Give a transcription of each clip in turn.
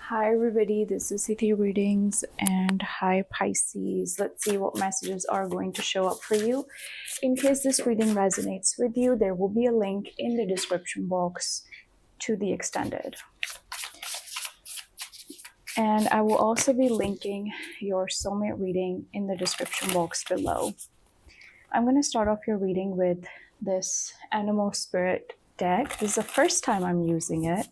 Hi everybody, this is City Readings and hi Pisces. Let's see what messages are going to show up for you. In case this reading resonates with you, there will be a link in the description box to the extended. And I will also be linking your soulmate reading in the description box below. I'm going to start off your reading with this Animal Spirit deck. This is the first time I'm using it.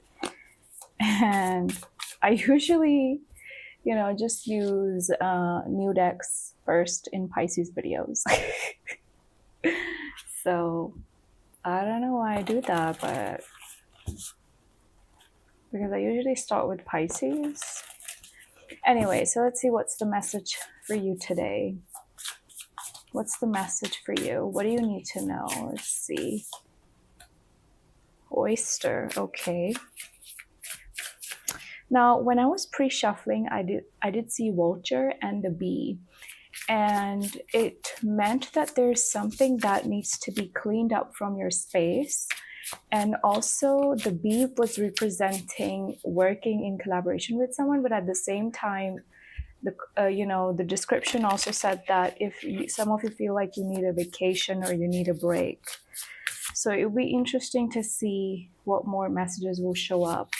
And I usually, just use new decks first in Pisces videos. So I don't know why I do that, but because I usually start with Pisces. Anyway, so let's see what's the message for you today. What's the message for you? What do you need to know? Let's see. Oyster, okay. Now, when I was pre-shuffling, I did see vulture and the bee, and it meant that there's something that needs to be cleaned up from your space. And also the bee was representing working in collaboration with someone, but at the same time, the description also said that if some of you feel like you need a vacation or you need a break. So it will be interesting to see what more messages will show up.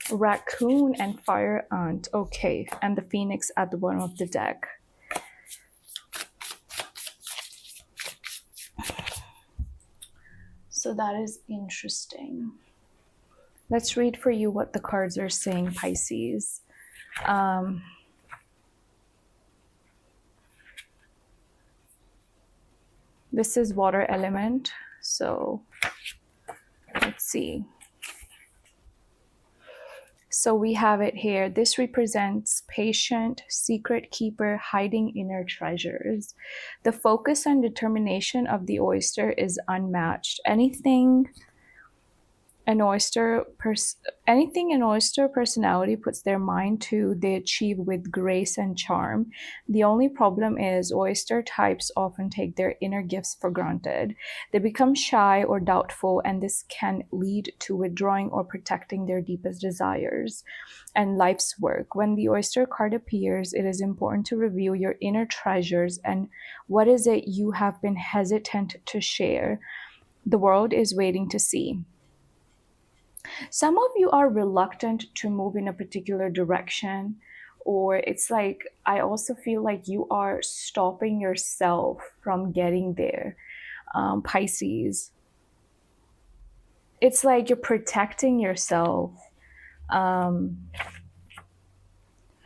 Raccoon and fire ant, okay, and the phoenix at the bottom of the deck. So that is interesting. Let's read for you what the cards are saying, Pisces. This is water element, so let's see. So we have it here. This represents patient, secret keeper, hiding inner treasures. The focus and determination of the oyster is unmatched. Anything an oyster personality puts their mind to, they achieve with grace and charm. The only problem is oyster types often take their inner gifts for granted. They become shy or doubtful, and this can lead to withdrawing or protecting their deepest desires and life's work. When the oyster card appears, it is important to review your inner treasures and what is it you have been hesitant to share. The world is waiting to see. Some of you are reluctant to move in a particular direction, or it's like, I also feel like you are stopping yourself from getting there, Pisces. It's like you're protecting yourself. When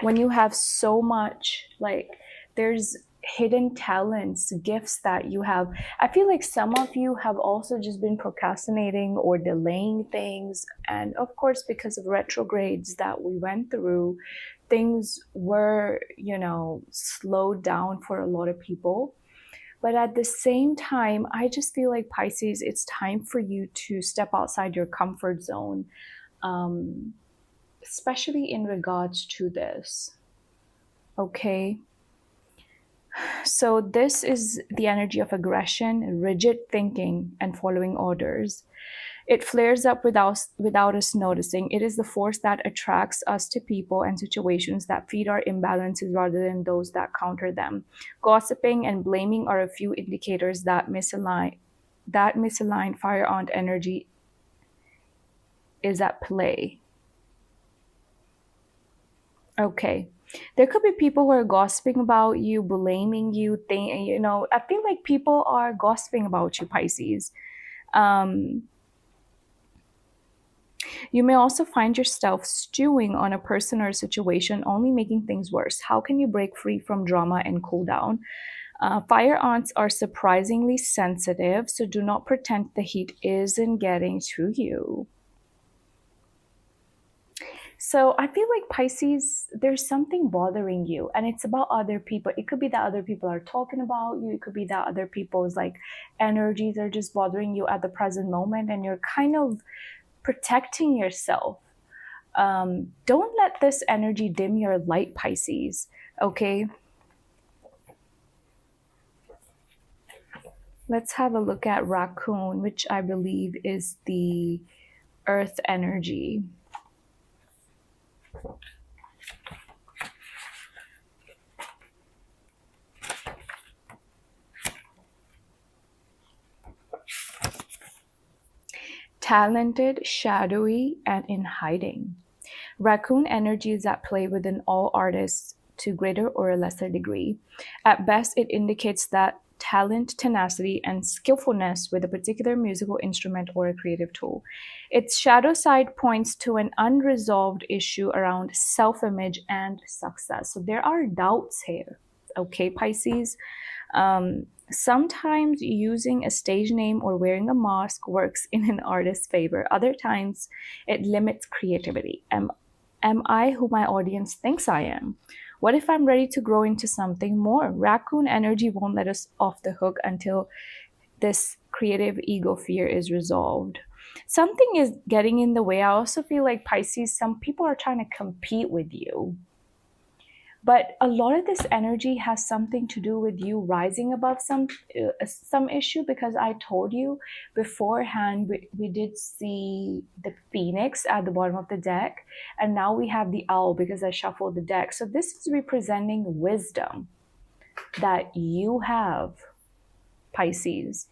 you have so much, like there's hidden talents, gifts that you have. I feel like some of you have also just been procrastinating or delaying things, and of course because of retrogrades that we went through, things were slowed down for a lot of people. But at the same time, I just feel like Pisces, it's time for you to step outside your comfort zone, especially in regards to this. Okay, so this is the energy of aggression, rigid thinking, and following orders. It flares up without us noticing. It is the force that attracts us to people and situations that feed our imbalances rather than those that counter them. Gossiping and blaming are a few indicators that misaligned fire ant energy is at play. Okay. There could be people who are gossiping about you, blaming you, I feel like people are gossiping about you, Pisces. You may also find yourself stewing on a person or a situation, only making things worse. How can you break free from drama and cool down? Fire ants are surprisingly sensitive, so do not pretend the heat isn't getting to you. So I feel like Pisces, there's something bothering you, and it's about other people. It could be that other people are talking about you. It could be that other people's energies are just bothering you at the present moment, and you're kind of protecting yourself. Don't let this energy dim your light, Pisces, okay? Let's have a look at Raccoon, which I believe is the Earth energy. Talented, shadowy, and in hiding. Raccoon energy is at play within all artists to greater or a lesser degree. At best, it indicates that talent, tenacity, and skillfulness with a particular musical instrument or a creative tool. Its shadow side points to an unresolved issue around self image and success. So there are doubts here, okay, Pisces? Sometimes using a stage name or wearing a mask works in an artist's favor. Other times, it limits creativity. Am I who my audience thinks I am? What if I'm ready to grow into something more? Raccoon energy won't let us off the hook until this creative ego fear is resolved. Something is getting in the way. I also feel like Pisces, some people are trying to compete with you. But a lot of this energy has something to do with you rising above some issue, because I told you beforehand we did see the phoenix at the bottom of the deck, and now we have the owl because I shuffled the deck. So this is representing wisdom that you have, Pisces.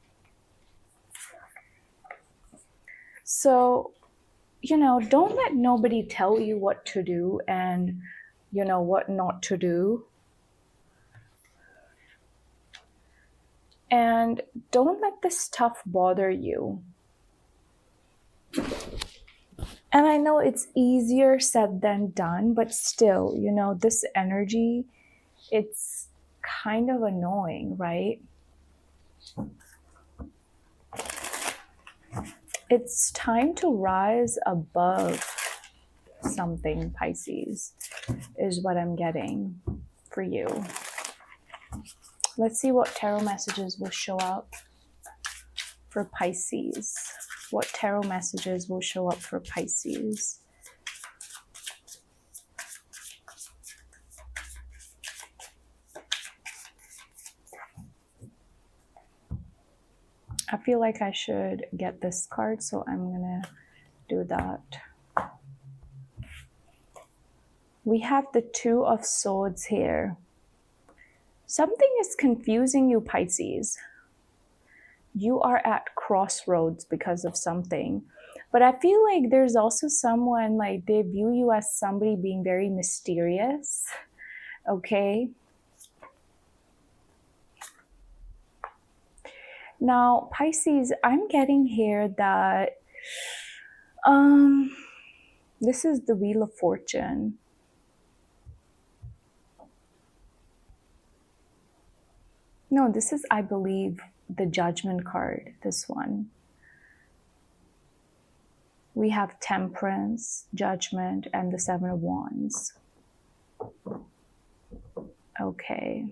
So, don't let nobody tell you what to do and what not to do. And don't let this stuff bother you. And I know it's easier said than done, but still, this energy, it's kind of annoying, right? It's time to rise above something, Pisces, is what I'm getting for you. Let's see what tarot messages will show up for Pisces. What tarot messages will show up for Pisces? I feel like I should get this card, so I'm gonna do that. We have the Two of Swords here. Something is confusing you, Pisces. You are at crossroads because of something. But I feel like there's also someone, like, they view you as somebody being very mysterious, okay? Now, Pisces, I'm getting here that this is the Wheel of Fortune. No, this is, I believe, the Judgment card, this one. We have Temperance, Judgment, and the Seven of Wands. Okay.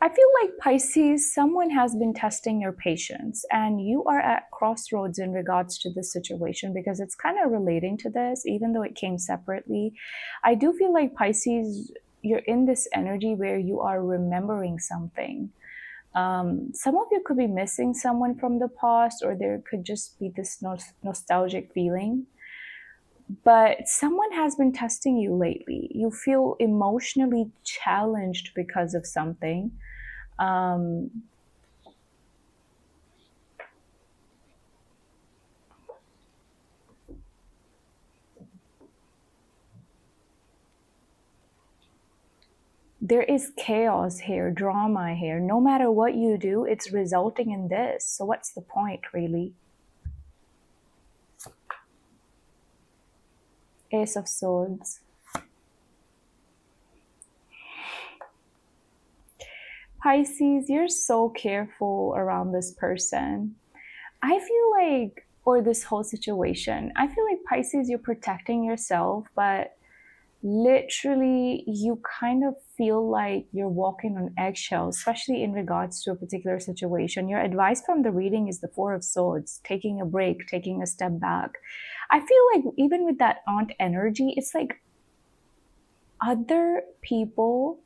I feel like, Pisces, someone has been testing your patience, and you are at crossroads in regards to this situation, because it's kind of relating to this, even though it came separately. I do feel like, Pisces, you're in this energy where you are remembering something. Some of you could be missing someone from the past, or there could just be this nostalgic feeling. But someone has been testing you lately. You feel emotionally challenged because of something. There is chaos here, drama here. No matter what you do, it's resulting in this. So what's the point, really? Ace of Swords. Pisces, you're so careful around this person. I feel like, or this whole situation, I feel like, Pisces, you're protecting yourself, but literally you kind of feel like you're walking on eggshells, especially in regards to a particular situation. Your advice from the reading is the Four of Swords, taking a break, taking a step back. I feel like even with that aunt energy, it's like other people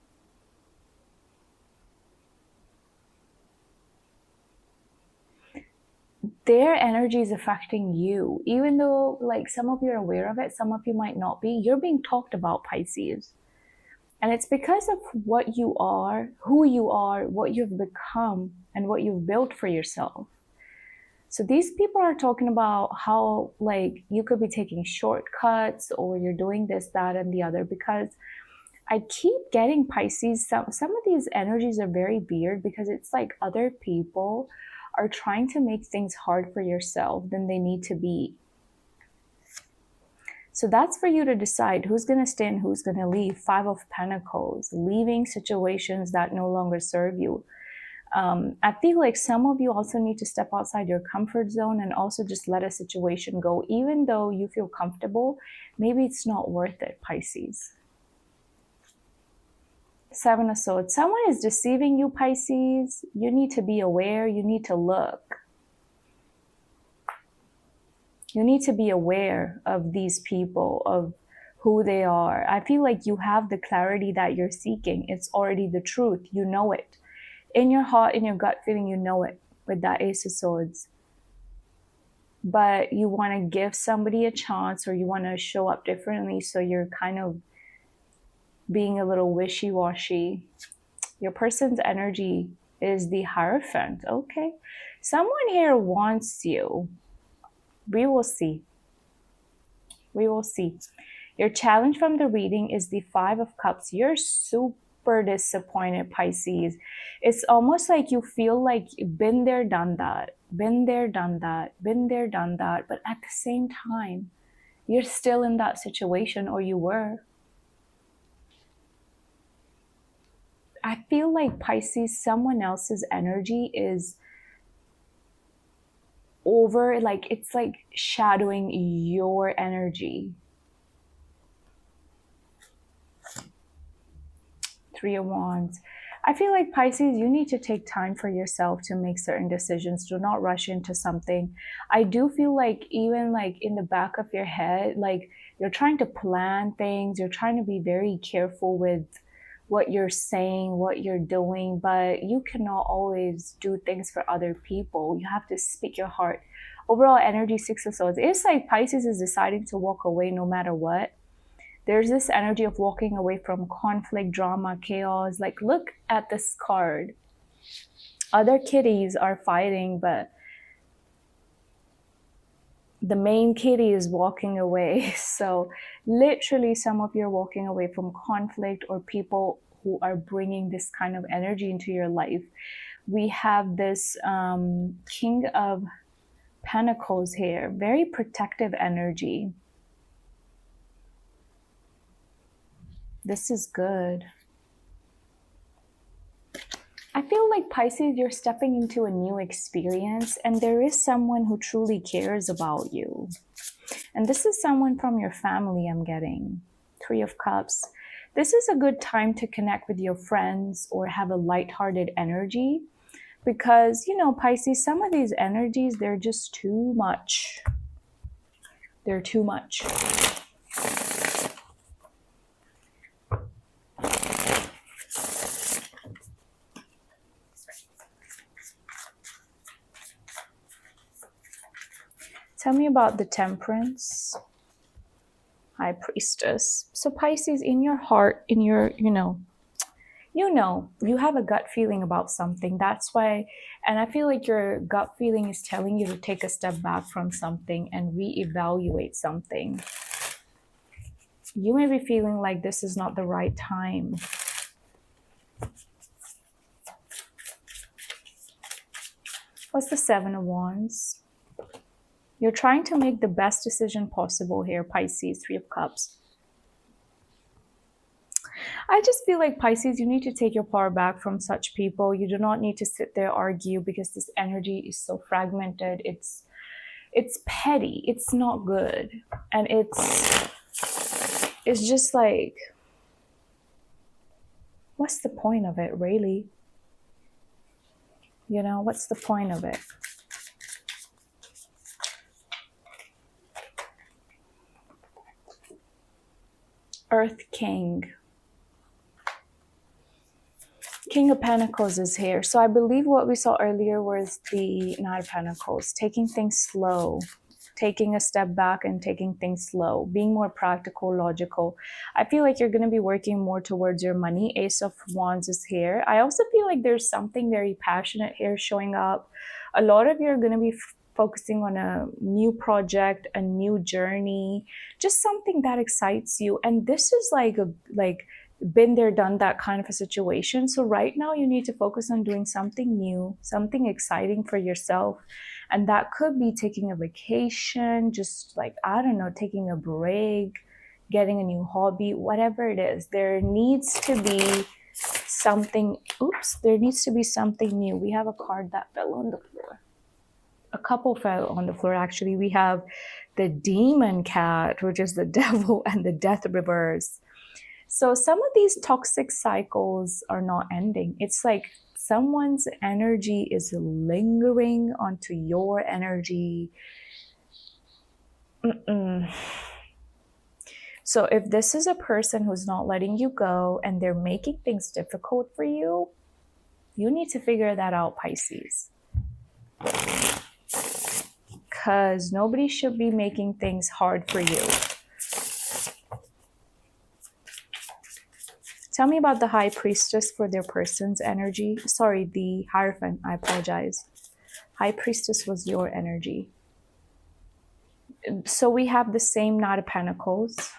their energy is affecting you. Even though like some of you are aware of it, some of you might not be. You're being talked about, Pisces. And it's because of what you are, who you are, what you've become, and what you've built for yourself. So these people are talking about how like you could be taking shortcuts, or you're doing this, that, and the other, because I keep getting, Pisces, some of these energies are very weird, because it's like other people are trying to make things hard for yourself than they need to be. So that's for you to decide who's going to stay and who's going to leave. 5 of Pentacles, leaving situations that no longer serve you. I feel like some of you also need to step outside your comfort zone and also just let a situation go. Even though you feel comfortable, maybe it's not worth it, Pisces. 7 of Swords. Someone is deceiving you, Pisces. You need to be aware. You need to look. You need to be aware of these people, of who they are. I feel like you have the clarity that you're seeking. It's already the truth. You know it. In your heart, in your gut feeling, you know it with that Ace of Swords. But you want to give somebody a chance, or you want to show up differently, so you're kind of being a little wishy-washy. Your person's energy is the Hierophant. Okay. Someone here wants you. We will see. We will see. Your challenge from the reading is the 5 of Cups. You're super disappointed, Pisces. It's almost like you feel like you've been there, done that. Been there, done that. Been there, done that. But at the same time, you're still in that situation, or you were. I feel like, Pisces, someone else's energy is over, like it's like shadowing your energy. 3 of Wands. I feel like, Pisces, you need to take time for yourself to make certain decisions. Do not rush into something. I do feel like even like in the back of your head, like you're trying to plan things. You're trying to be very careful with what you're saying, what you're doing, but you cannot always do things for other people. You have to speak your heart. Overall energy, 6 of Swords. It's like Pisces is deciding to walk away no matter what. There's this energy of walking away from conflict, drama, chaos. Like, look at this card. Other kitties are fighting, but the main kitty is walking away. So literally some of you are walking away from conflict or people who are bringing this kind of energy into your life. We have this King of Pentacles here, very protective energy. This is good. I feel like, Pisces, you're stepping into a new experience, and there is someone who truly cares about you. And this is someone from your family, I'm getting. 3 of Cups. This is a good time to connect with your friends or have a lighthearted energy. Because, you know, Pisces, some of these energies, they're just too much. They're too much. Tell me about the Temperance. High Priestess. So Pisces, in your heart, in your, you have a gut feeling about something. That's why, and I feel like your gut feeling is telling you to take a step back from something and reevaluate something. You may be feeling like this is not the right time. What's the 7 of Wands? You're trying to make the best decision possible here, Pisces. 3 of Cups. I just feel like, Pisces, you need to take your power back from such people. You do not need to sit there argue, because this energy is so fragmented. It's petty. It's not good. And it's just like, what's the point of it, really? You know, what's the point of it? Earth King. King of Pentacles is here. So I believe what we saw earlier was the Knight of Pentacles, taking things slow, taking a step back and taking things slow, being more practical, logical. I feel like you're going to be working more towards your money. Ace of Wands is here. I also feel like there's something very passionate here showing up. A lot of you are going to be focusing on a new project, a new journey, just something that excites you. And this is like been there, done that kind of a situation. So right now you need to focus on doing something new, something exciting for yourself. And that could be taking a vacation, just like, I don't know, taking a break, getting a new hobby, whatever it is. There needs to be something, there needs to be something new. We have a card that fell on the floor. A couple fell on the floor, actually. We have the Demon Cat, which is the devil, and the Death reverse. So some of these toxic cycles are not ending. It's like someone's energy is lingering onto your energy. So if this is a person who's not letting you go and they're making things difficult for you, you need to figure that out, Pisces. Because nobody should be making things hard for you. Tell me about the High Priestess for their person's energy. Sorry, the Hierophant, I apologize. High Priestess was your energy. So we have the same Knight of Pentacles.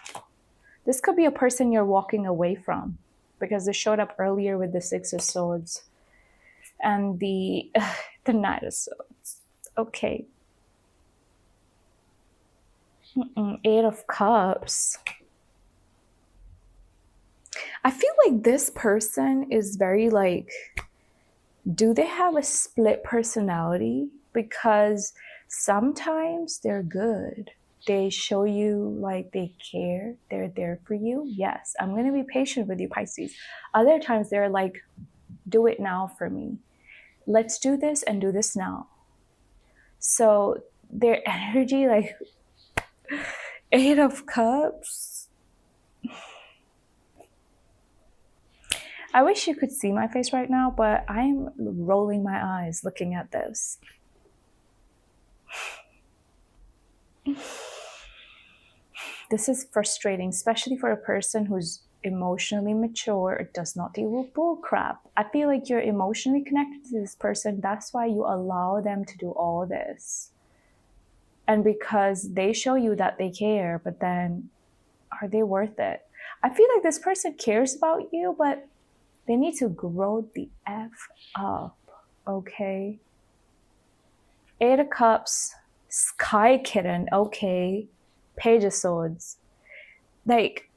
This could be a person you're walking away from, because they showed up earlier with the Six of Swords and the Knight of Swords. Okay. Eight of Cups. I feel like this person is very like, do they have a split personality? Because sometimes they're good. They show you like they care. They're there for you. Yes, I'm going to be patient with you, Pisces. Other times they're like, do it now for me. Let's do this and do this now. So their energy, like Eight of Cups. I wish you could see my face right now, but I'm rolling my eyes looking at this. This is frustrating, especially for a person who's emotionally mature or does not deal with bull crap. I feel like you're emotionally connected to this person. That's why you allow them to do all this. And because they show you that they care, but then are they worth it? I feel like this person cares about you, but they need to grow the F up, okay? Eight of Cups, Sky Kitten, okay? Page of Swords. Like,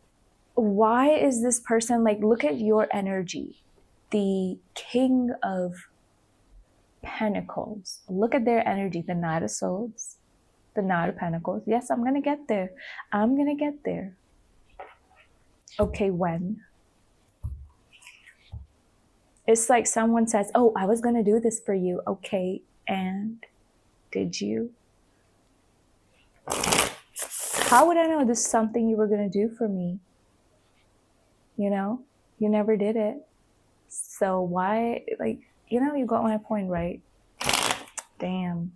why is this person, like, look at your energy. The King of Pentacles. Look at their energy. The Knight of Swords, the Knight of Pentacles. Yes, I'm going to get there. I'm going to get there. Okay, when? It's like someone says, oh, I was going to do this for you. Okay, and did you? How would I know this is something you were going to do for me? You know, you never did it. So why, like, you know, you got my point, right? Damn.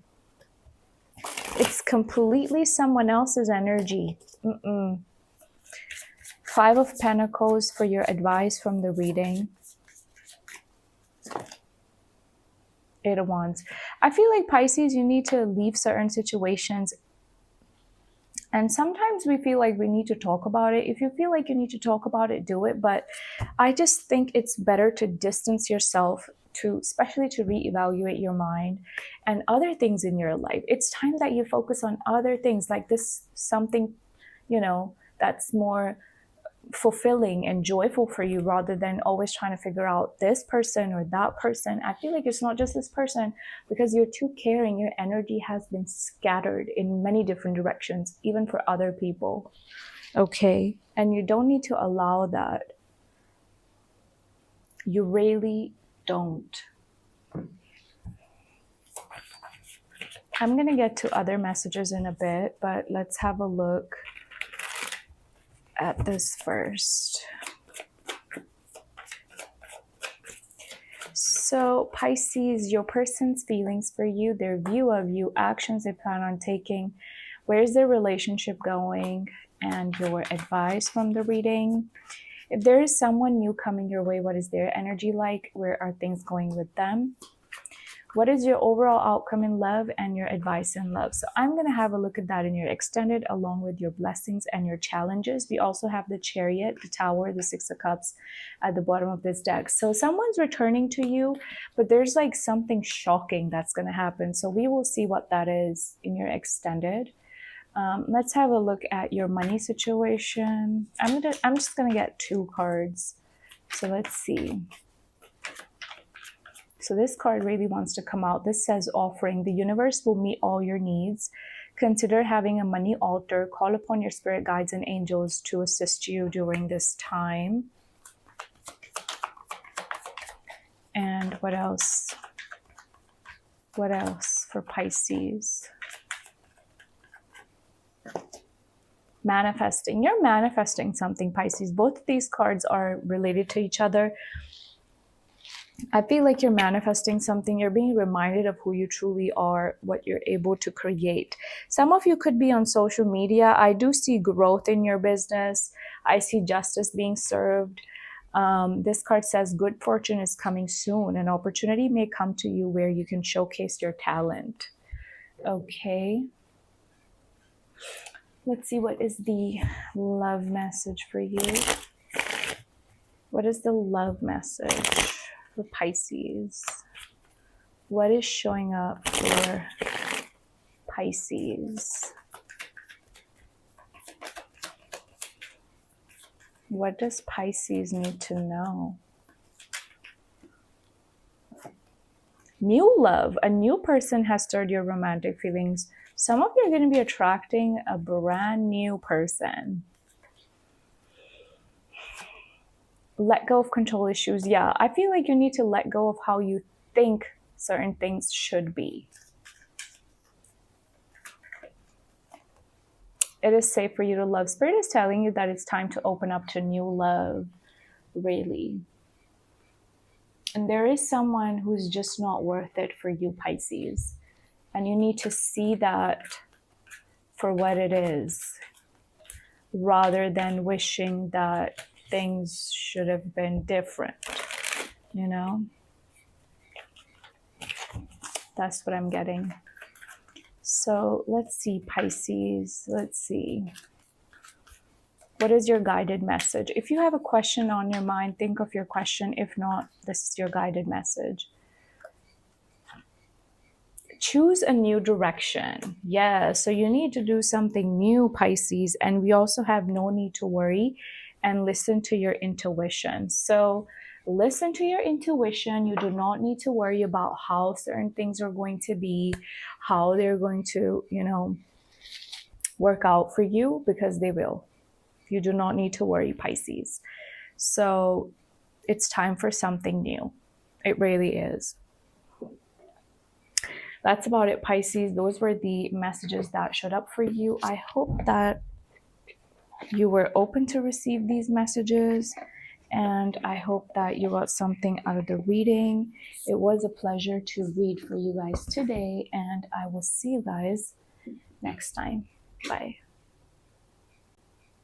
It's completely someone else's energy. Five of Pentacles for your advice from the reading. Eight of Wands. I feel like, Pisces, you need to leave certain situations. And sometimes we feel like we need to talk about it. If you feel like you need to talk about it, do it. But I just think it's better to distance yourself, especially to reevaluate your mind and other things in your life. It's time that you focus on other things, like this, something, you know, that's more fulfilling and joyful for you, rather than always trying to figure out this person or that person. I feel like it's not just this person, because you're too caring. Your energy has been scattered in many different directions, even for other people. Okay, and you don't need to allow that. You really don't. I'm gonna get to other messages in a bit, but let's have a look at this first. So Pisces, your person's feelings for you, their view of you, actions they plan on taking, where's their relationship going, and your advice from the reading. If there is someone new coming your way, what is their energy like? Where are things going with them? What is your overall outcome in love and your advice in love? So I'm going to have a look at that in your extended, along with your blessings and your challenges. We also have the Chariot, the Tower, the Six of Cups at the bottom of this deck. So someone's returning to you, but there's like something shocking that's going to happen. So we will see what that is in your extended. Let's have a look at your money situation. I'm just going to get 2 cards. So let's see. So this card really wants to come out. This says offering. The universe will meet all your needs. Consider having a money altar. Call upon your spirit guides and angels to assist you during this time. And what else? What else for Pisces? Manifesting. You're manifesting something, Pisces. Both of these cards are related to each other. I feel like you're manifesting something. You're being reminded of who you truly are, what you're able to create. Some of you could be on social media. I do see growth in your business. I see justice being served. This card says good fortune is coming soon. An opportunity may come to you where you can showcase your talent. Okay. Let's see, what is the love message for you? What is the love message for Pisces? What is showing up for Pisces? What does Pisces need to know? New love. A new person has stirred your romantic feelings. Some of you are going to be attracting a brand new person. Let go of control issues. Yeah, I feel like you need to let go of how you think certain things should be. It is safe for you to love. Spirit is telling you that it's time to open up to new love, really. And there is someone who's just not worth it for you, Pisces. And you need to see that for what it is, rather than wishing that things should have been different, you know? That's what I'm getting. So let's see, Pisces. Let's see. What is your guided message? If you have a question on your mind, think of your question. If not, this is your guided message. Choose a new direction. Yeah, so you need to do something new, Pisces. And we also have no need to worry and listen to your intuition. So listen to your intuition. You do not need to worry about how certain things are going to be, how they're going to, you know, work out for you, because they will. You do not need to worry, Pisces. So it's time for something new. It really is. That's about it, Pisces. Those were the messages that showed up for you. I hope that you were open to receive these messages, and I hope that you got something out of the reading. It was a pleasure to read for you guys today, and I will see you guys next time. Bye.